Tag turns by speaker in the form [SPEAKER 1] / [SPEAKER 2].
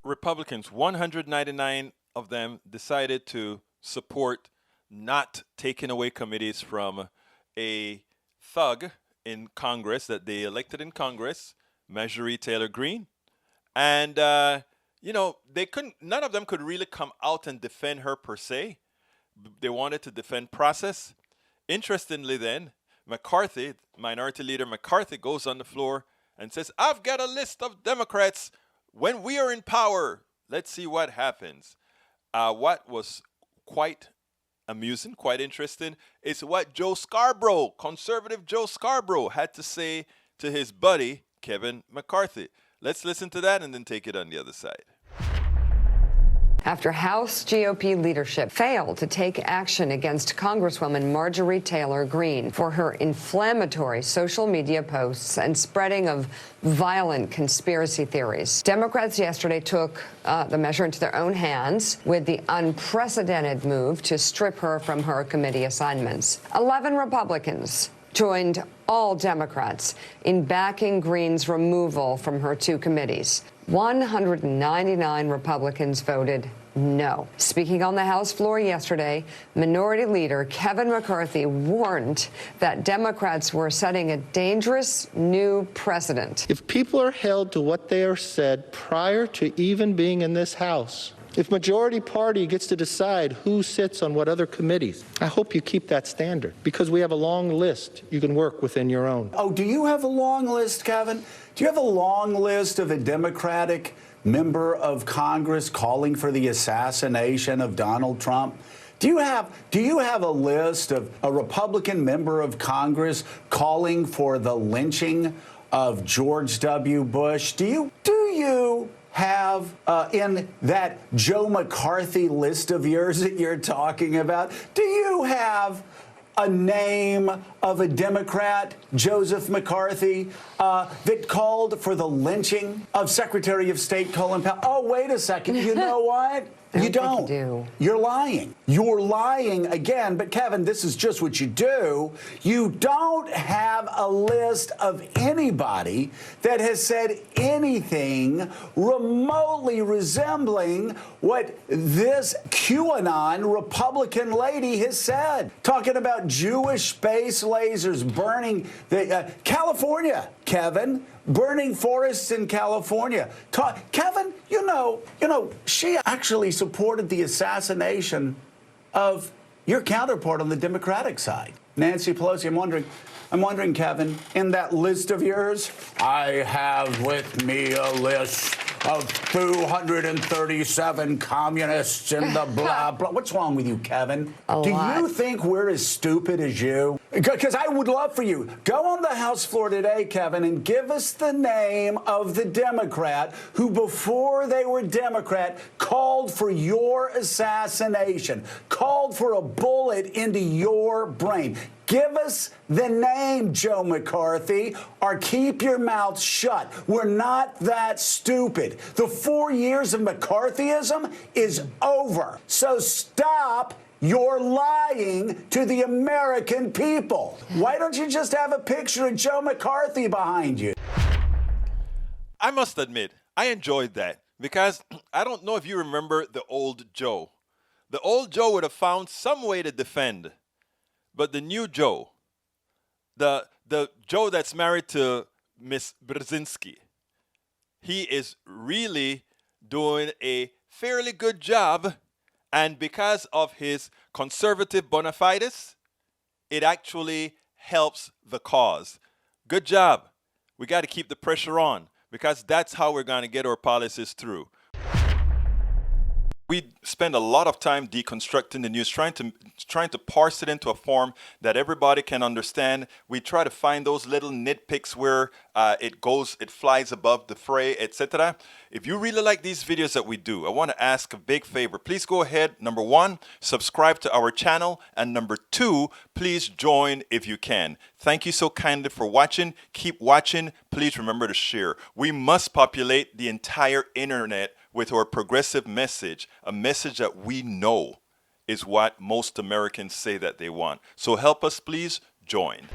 [SPEAKER 1] Republicans, 199 of them, decided to support not taking away committees from a thug in Congress that they elected in Congress, Marjorie Taylor Greene. And, they couldn't, none of them could really come out and defend her per se. They wanted to defend process. Interestingly, then, McCarthy, Minority Leader McCarthy, goes on the floor and says, I've got a list of Democrats when we are in power. Let's see what happens. What was quite amusing, quite interesting, is what Joe Scarborough, conservative Joe Scarborough, had to say to his buddy, Kevin McCarthy. Let's listen to that and then take it on the other side.
[SPEAKER 2] After House GOP leadership failed to take action against Congresswoman Marjorie Taylor Greene for her inflammatory social media posts and spreading of violent conspiracy theories, Democrats yesterday took the measure into their own hands with the unprecedented move to strip her from her committee assignments. 11 Republicans joined all Democrats in backing Greene's removal from her two committees. 199 Republicans voted no. Speaking on the House floor yesterday, Minority Leader Kevin McCarthy warned that Democrats were setting a dangerous new precedent.
[SPEAKER 3] If people are held to what they are said prior to even being in this House, if majority party gets to decide who sits on what other committees, I hope you keep that standard, because we have a long list you can work within your own.
[SPEAKER 4] Oh, do you have a long list, Kevin? Do you have a long list of a Democratic member of Congress calling for the assassination of Donald Trump? Do you have a list of a Republican member of Congress calling for the lynching of George W. Bush? Do you have in that Joe McCarthy list of yours that you're talking about, do you have a name of a Democrat, Joseph McCarthy, that called for the lynching of Secretary of State Colin Powell? Oh, wait a second. You know what? You don't. You're lying. You're lying again. But, Kevin, this is just what you do. You don't have a list of anybody that has said anything remotely resembling what this QAnon Republican lady has said. Talking about Jewish space lasers burning the California, Kevin. Burning forests in California. Kevin, you know, she actually supported the assassination of your counterpart on the Democratic side, Nancy Pelosi. I'm wondering, Kevin, in that list of yours, I have with me a list of 237 communists in the blah, blah. What's wrong with you, Kevin? Do you think we're as stupid as you? Because I would love for you. Go on the House floor today, Kevin, and give us the name of the Democrat who, before they were Democrat, called for your assassination, called for a bullet into your brain. Give us the name, Joe McCarthy, or keep your mouth shut. We're not that stupid. The 4 years of McCarthyism is over. So stop your lying to the American people. Why don't you just have a picture of Joe McCarthy behind you?
[SPEAKER 1] I must admit, I enjoyed that because I don't know if you remember the old Joe. The old Joe would have found some way to defend. But the new Joe, the Joe that's married to Miss Brzezinski, he is really doing a fairly good job. And because of his conservative bona fides, it actually helps the cause. Good job. We got to keep the pressure on because that's how we're going to get our policies through. We spend a lot of time deconstructing the news, trying to parse it into a form that everybody can understand. We try to find those little nitpicks where it flies above the fray, etc. If you really like these videos that we do, I want to ask a big favor. Please go ahead. Number one, subscribe to our channel. And number two, please join if you can. Thank you so kindly for watching. Keep watching. Please remember to share. We must populate the entire internet with our progressive message, a message that we know is what most Americans say that they want. So help us, please join.